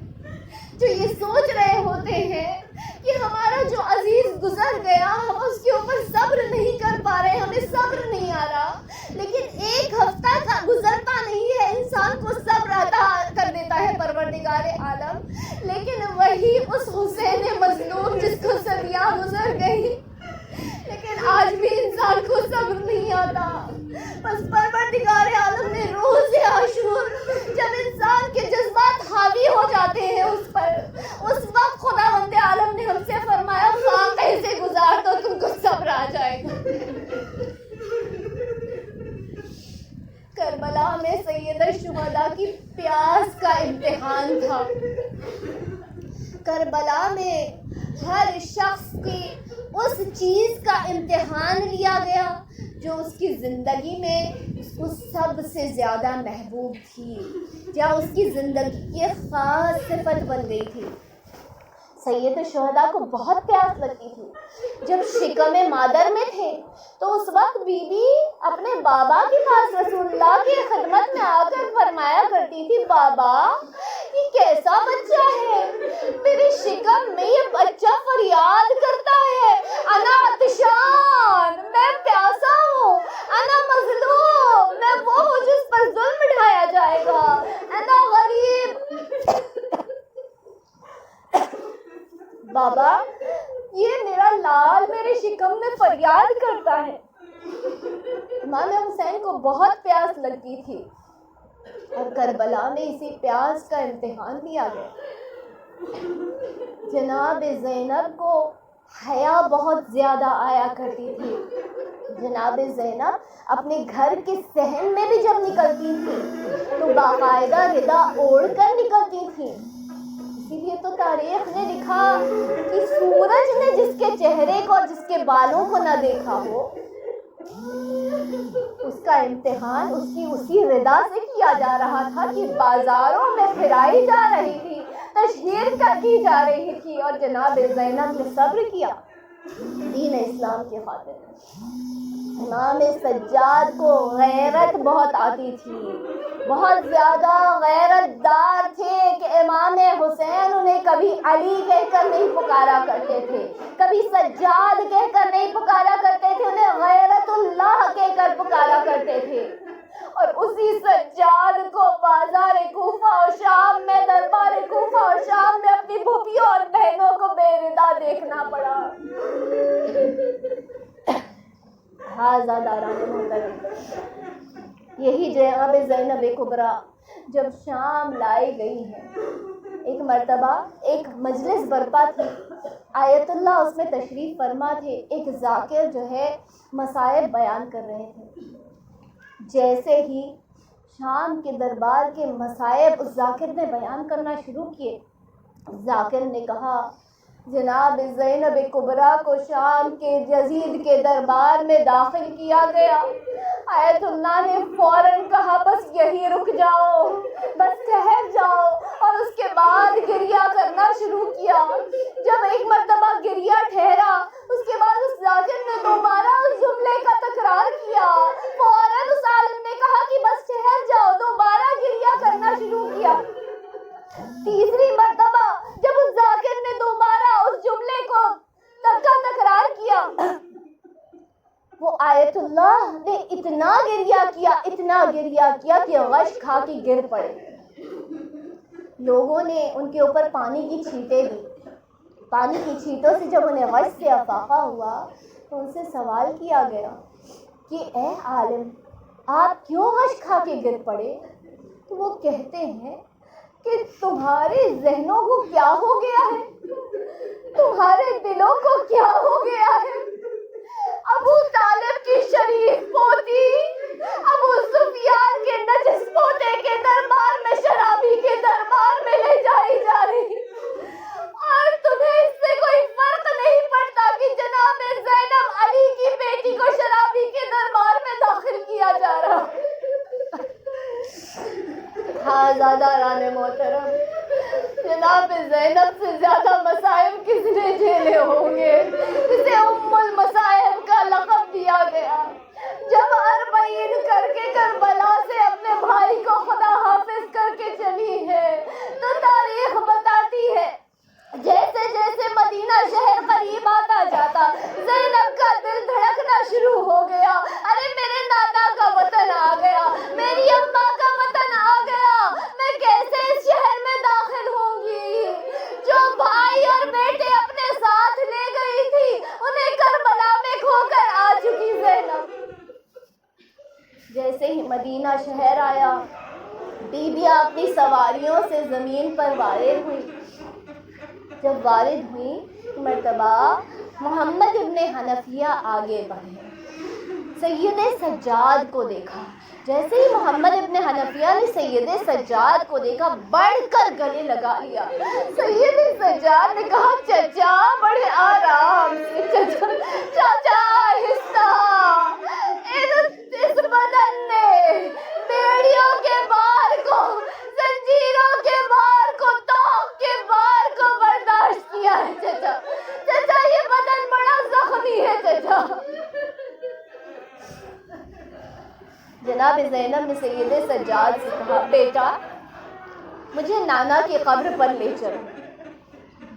جو یہ سوچ رہے ہوتے ہیں کہ ہمارا جو عزیز گزر گیا ہم اس کے اوپر صبر نہیں کر پا رہے، ہمیں صبر نہیں آ رہا، لیکن ایک ہفتہ کا گزرتا نہیں ہے انسان کو صبر عطا کر دیتا ہے پروردگار عالم، لیکن وہی اس حسین مظلوم جس کو صدیاں گزر گئی لیکن آج بھی انسان کو صبر نہیں آتا، بس پروردگار عالم نے روز عاشور جب انسان کے جذبات حاوی ہو جاتے ہیں اس پر، اس وقت خداوند عالم نے ہم سے فرمایا واقعے سے گزار تو تم کو صبر آ جائے گا۔ کربلا میں سید الشہداء کی پیاس کا امتحان تھا، کربلا میں ہر شخص کی اس چیز کا امتحان لیا گیا جو اس کی زندگی میں اس کو سب سے زیادہ محبوب تھی یا اس کی زندگی کی خاص صفت بن گئی تھی۔ سید الشہداء کو بہت پیاس لگتی تھی، جب شکم مادر میں تھے تو اس وقت بی بی اپنے بابا کے پاس رسول اللہ کی خدمت میں آ کر فرمایا کرتی تھی، بابا یہ کیسا بچہ ہے، میری شکم میں یہ بچہ فریاد کرتا ہے، انا عطشان، میں پیاسا ہوں، انا مظلوم، میں وہ ہوں جس پر ظلم ڈھایا جائے گا، انا غریب، بابا یہ میرا لال میرے شکم میں فریاد کرتا ہے۔ امام حسین کو بہت پیاس لگتی تھی اور کربلا میں اسی پیاس کا امتحان لیا گیا۔ جناب زینب کو حیا بہت زیادہ آیا کرتی تھی، جناب زینب اپنے گھر کے صحن میں بھی جب نکلتی تھی تو باقاعدہ ردا اوڑھ کر نکلتی تھی، اسی لیے تو تاریخ نے لکھا کہ سورج نے جس کے چہرے کو اور جس کے بالوں کو نہ دیکھا ہو اس کا امتحان اس کی اسی ردا سے کیا جا رہا تھا کہ بازاروں میں پھرائی جا رہی تھی، تشہیر کی جا رہی تھی، اور جناب زینب نے صبر کیا، دین اسلام کی خاطر امام سجاد کو غیرت بہت آتی تھی، بہت زیادہ غیرت دار تھے کہ امام حسین انہیں کبھی علی کہہ کر نہیں پکارا کرتے تھے، کبھی سجاد کہہ کر نہیں پکارا کرتے تھے، انہیں غیرت اللہ کہہ کر پکارا کرتے تھے۔ اور اسی سجاد کو بازار کوفہ اور شام میں، دربار کوفہ اور شام میں اپنی پھوپھیوں اور بہنوں کو بے ردا دیکھنا پڑا۔ داران محترم، یہی جناب زینب کبریٰ جب شام لائی گئی ہے، ایک مرتبہ ایک مجلس برپا تھی، آیت اللہ اس میں تشریف فرما تھے، ایک ذاکر جو ہے مصائب بیان کر رہے تھے۔ جیسے ہی شام کے دربار کے مصائب اس ذاکر نے بیان کرنا شروع کیے، ذاکر نے کہا جناب زینب کبریٰ کو شام کے یزید کے دربار میں داخل کیا گیا۔ آیت اللہ نے فوراً کہا بس یہی رک جاؤ، بس ٹھہر جاؤ، اور اس کے بعد گریہ کرنا شروع کیا۔ جب ایک مرتبہ گریہ ٹھہرا، اس کے بعد اس ذاکر نے دوبارہ اس جملے کا تکرار کیا، فوراً اس عالم نے کہا کہ بس ٹھہر جاؤ، دوبارہ گریہ کرنا شروع کیا۔ تیسری مرتبہ جب اس ذاکر نے دوبارہ اس جملے کو تکرار کیا، وہ آیت اللہ نے اتنا گریہ کیا کہ غش کھا کے گر پڑے۔ لوگوں نے ان کے اوپر پانی کی چھینٹیں دی، پانی کی چھینٹوں سے جب انہیں غش سے افاقہ ہوا تو ان سے سوال کیا گیا کہ اے عالم، آپ کیوں غش کھا کے گر پڑے؟ تو وہ کہتے ہیں کہ تمہارے ذہنوں کو کیا ہو گیا ہے، تمہارے دلوں کو کیا ہو گیا ہے؟ ابو طالب کی شریف پوتی ابو سفیان کے نجس پوتے کے دربار میں، شرابی کے دربار میں لے جائی جا رہی، اور تمہیں اس سے کوئی فرق نہیں پڑتا کہ جناب زینب علی کی بیٹی کو شرابی کے دربار میں داخل کیا جا رہا ہے۔ داران محترم، جناب زینب سے زیادہ مصائب کس نے جھیلے ہوں گے؟ اسے ام المصائب کا لقب دیا گیا۔ جب 40 کر کے کربلا سے اپنے بھائی کو خدا حافظ کر کے چلی ہے تو تاریخ بتاتی ہے جیسے جیسے مدینہ شہر قریب آتا جاتا، زینب کا دل دھڑکنا شروع ہو گیا۔ ارے میرے نانا کا وطن آ گیا، میری اماں کا وطن آ گیا، میں کیسے اس شہر میں داخل ہوں گی؟ جو بھائی اور بیٹے اپنے ساتھ لے گئی تھی انہیں کربلا میں کھو کر آ چکی زینب۔ جیسے ہی مدینہ شہر آیا، بیویاں اپنی سواریوں سے زمین پر وارد ہوئی۔ جب وارد ہوئی، مرتبہ محمد ابن حنفیہ آگے بڑھے، سید سجاد کو دیکھا۔ جیسے ہی محمد ابن حنفیہ نے سید سجاد کو دیکھا، بڑھ کر گلے لگا لیا۔ سید سجاد نے کہا چچا بڑے آرام سے، چچا آہستہ، اس بدن نے بیڑیوں کے بار کو، زنجیروں کے بار کو، توق کے بار کو برداشت کیا ہے چچا، چچا یہ بدن بڑا زخمی ہے چچا۔ جناب زینب نے سید سجاد سے کہا بیٹا مجھے نانا کی قبر پر لے چلو۔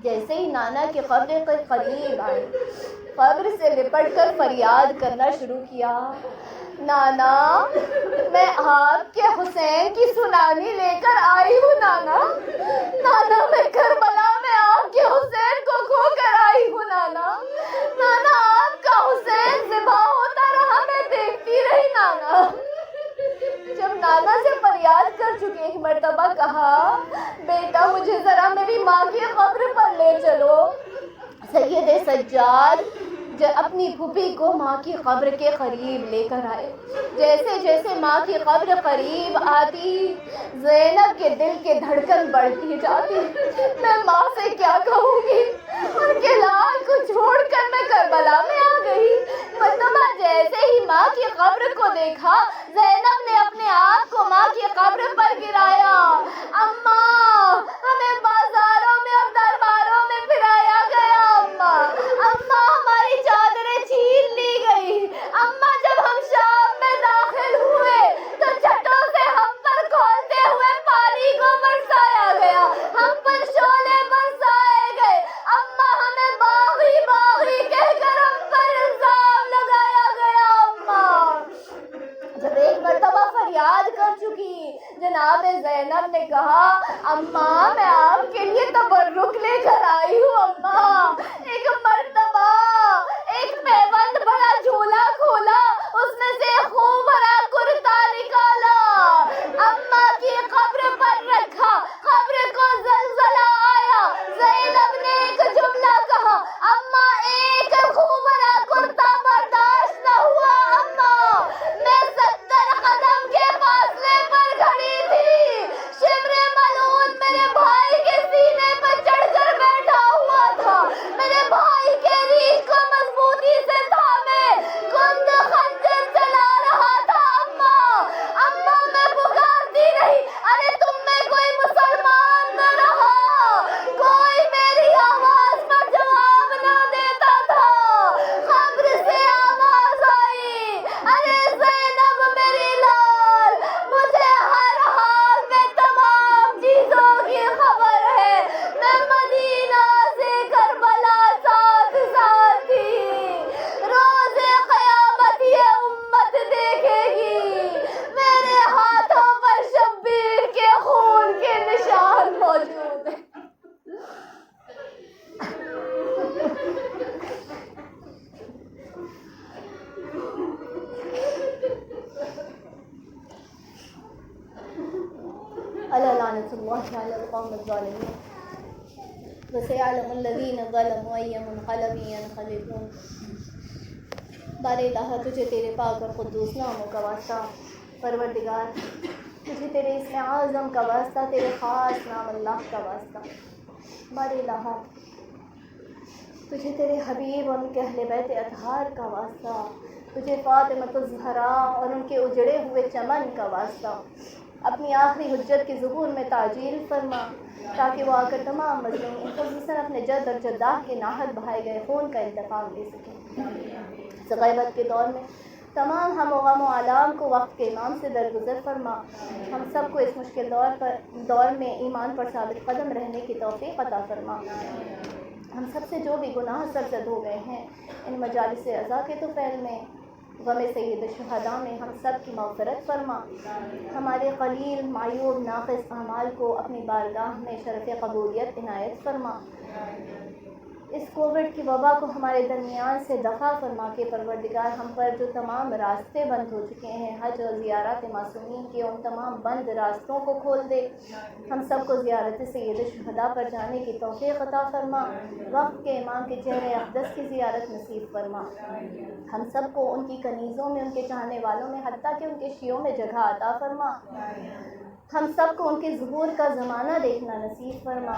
جیسے ہی نانا کی قبر کے قریب آئے، قبر سے لپٹ کر فریاد کرنا شروع کیا، نانا میں آپ کے حسین کی سنانی لے کر آئی ہوں، نانا نانا میں کربلا میں آپ کے حسین کو کھو کر آئی ہوں، نانا نانا آپ کا حسین ذبح ہوتا رہا، میں دیکھتی رہی نانا۔ جب نانا سے فریاد کر چکے، ایک مرتبہ کہا بیٹا مجھے ذرا میری ماں کی قبر پر لے چلو۔ سید سجاد اپنی پھوپھی کو ماں کی قبر کے قریب لے کر آئے۔ جیسے جیسے ماں کی قبر قریب آتی، زینب کے دل کے دھڑکن بڑھتی جاتی۔ میں ماں سے کیا کہوں گی، ان کے لال کو چھوڑ کر میں کربلا میں آ گئی۔ مرتبہ جیسے ہی ماں کی قبر کو دیکھا، زینب نے اپنے آپ کو ماں کی قبر پر گرایا۔ اماں ہمیں بازاروں میں اور درباروں میں پھرایا گیا، اماں اماں ہمارے جناب زینب نے کہا اماں میں آپ کے لیے تبرک لے کر آئی ہوں اماں. ایک مرتبہ ایک پیوند بڑا جھولا کھولا, اس میں سے خوب بھرا کرتا نکالا, اماں کی قبر پر رکھا, قبر کو زلزلہ آیا. زینب نے ایک جملہ کہا اماں ایک خوب بھرا کرتا برداشت نہ ہوا اماں. میں 70 قدم کے فاصلے پر کھڑی تھی. شمر ملعون میرے بھائی کے سینے پر چڑھ کر بیٹھا ہوا تھا. میرے بھائی کے ریش کو مضبوطی سے تھامے کند خنجر چلا رہا تھا اماں. اماں میں پکارتی رہی ارے تم میں کوئی مسلمان نہ رہا, کوئی میری آواز پر جواب نہ دیتا تھا. قبر سے آواز آئی ارے زینب میری لال, مجھے ہر حال میں تمام چیزوں کی خبر ہے. میں مدینہ سے کربلا ساتھ ساتھ تھی. روز قیامت یہ امت دیکھے گی میرے ہاتھوں پر شبیر کے خون کے نشان موجود ہیں. الا لعنۃ اللہ علی القوم الظالمین وسيعلم الذین ظلموا أي منقلب ينقلبون. بار الہ تجھے تیرے پاک اور قدوس ناموں کا واسطہ, پروردگار تجھے تیرے اسم اعظم کا واسطہ, تیرے خاص نام اللہ کا واسطہ. بار الہ تجھے تیرے حبیب اور ان کے اہل بیت اطہار کا واسطہ, تجھے فاطمۃ الزہراء اور ان کے اجڑے ہوئے چمن کا واسطہ. اپنی آخری حجت کے ظہور میں تعجیل فرما تاکہ وہ آ کر تمام مظلومین خصوصاً اپنے جد اور جدہ کے ناحق بہائے گئے خون کا انتقام لے سکیں. غیبت کے دور میں تمام ہم و غم و آلام کو وقت کے امام سے درگزر فرما. ہم سب کو اس مشکل دور میں ایمان پر ثابت قدم رہنے کی توفیق عطا فرما. ہم سب سے جو بھی گناہ سرزد ہو گئے ہیں ان مجالس عزا کے طفیل میں, غم سید الشہداء میں ہم سب کی مغفرت فرما. ہمارے قلیل معیوب ناقص اعمال کو اپنی بارگاہ میں شرف قبولیت عنایت فرما. اس کووڈ کی وبا کو ہمارے درمیان سے دفع فرما کے پروردگار ہم پر جو تمام راستے بند ہو چکے ہیں حج اور زیارت معصومین کے ان تمام بند راستوں کو کھول دے. ہم سب کو زیارت سید الشہداء پر جانے کی توفیق عطا فرما. وقت کے امام کے چہرے اقدس کی زیارت نصیب فرما. ہم سب کو ان کی کنیزوں میں, ان کے چاہنے والوں میں, حتیٰ کہ ان کے شیعوں میں جگہ عطا فرما. ہم سب کو ان کے ظہور کا زمانہ دیکھنا نصیب فرما.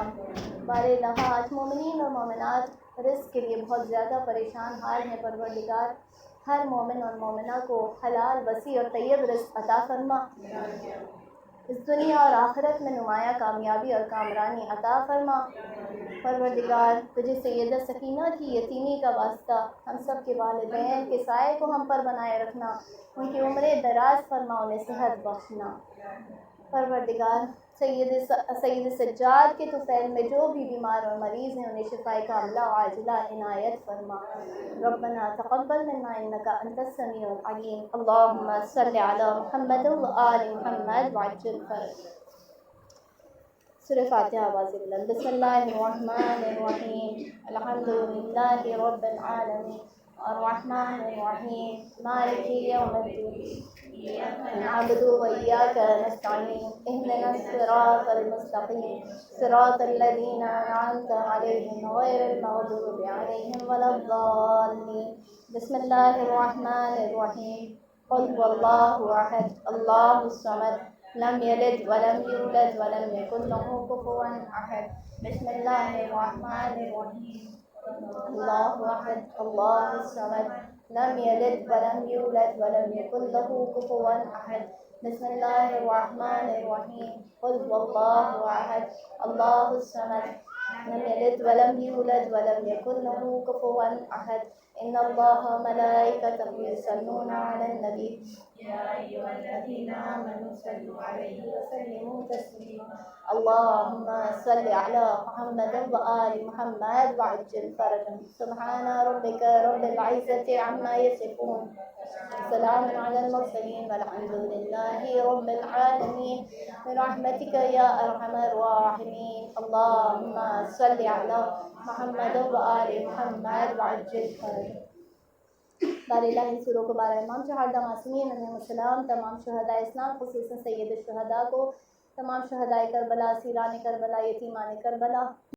بار الہ آج مومنین اور مومنات رزق کے لیے بہت زیادہ پریشان حال ہیں. پروردگار ہر مومن اور مومنہ کو حلال وسیع اور طیب رزق عطا فرما. اس دنیا اور آخرت میں نمایاں کامیابی اور کامرانی عطا فرما. پروردگار تجھے سیدہ سکینہ کی یتیمی کا واسطہ ہم سب کے والدین کے سائے کو ہم پر بنائے رکھنا, ان کی عمریں دراز فرما, انہیں صحت بخشنا. پروردگار سید سجاد کے طفیل میں جو بھی بیمار اور مریض ہیں انہیں شفائے کاملہ عاجلہ عنایت فرما. ربنا تقبل منا انک انت السمیع العلیم. اللہم صل علی محمد وآل محمد وعجل فرج. سورہ فاتحہ آواز بلند. بسم اللہ الرحمن الرحیم. الحمد للہ رب العالمین الرحمن الرحیم مالک یوم الدین نعبد وإياك نستعين اهدنا الصراط المستقيم صراط الذين أنعمت عليهم غير المغضوب عليهم ولا الضالين. بسم الله الرحمن الرحيم. قل هو الله أحد الله الصمد لم يلد ولم يولد ولم يكن له كفوا أحد. بسم الله الرحمن الرحيم. الله أحد الله الصمد لم يلد ولم يولد ولم يكن له كفوا أحد. بسم الله الرحمن الرحيم. قل هو الله أحد الله الصمد لم يلد ولم يولد ولم يكن له كفوا أحد. إن الله وملائكته يصلون على النبي يا أيها الذين آمنوا صلوا عليه وسلموا تسليما. اللهم صل على محمد وآل محمد وعجل فرجهم. سبحان ربك رب العزة عما يصفون، سلام على المرسلين والحمد لله رب العالمين، برحمتك يا أرحم الراحمين. اللهم صل على محمد وآل محمد وعجل فرجهم. بار الہی سوروں کو بارہ امام شہادہ معصومین علیہم السلام، تمام شہداء اسلام خصوصاً سید الشہداء کو، تمام شہداء کربلا، اسیران کربلا، یتیمان کربلا،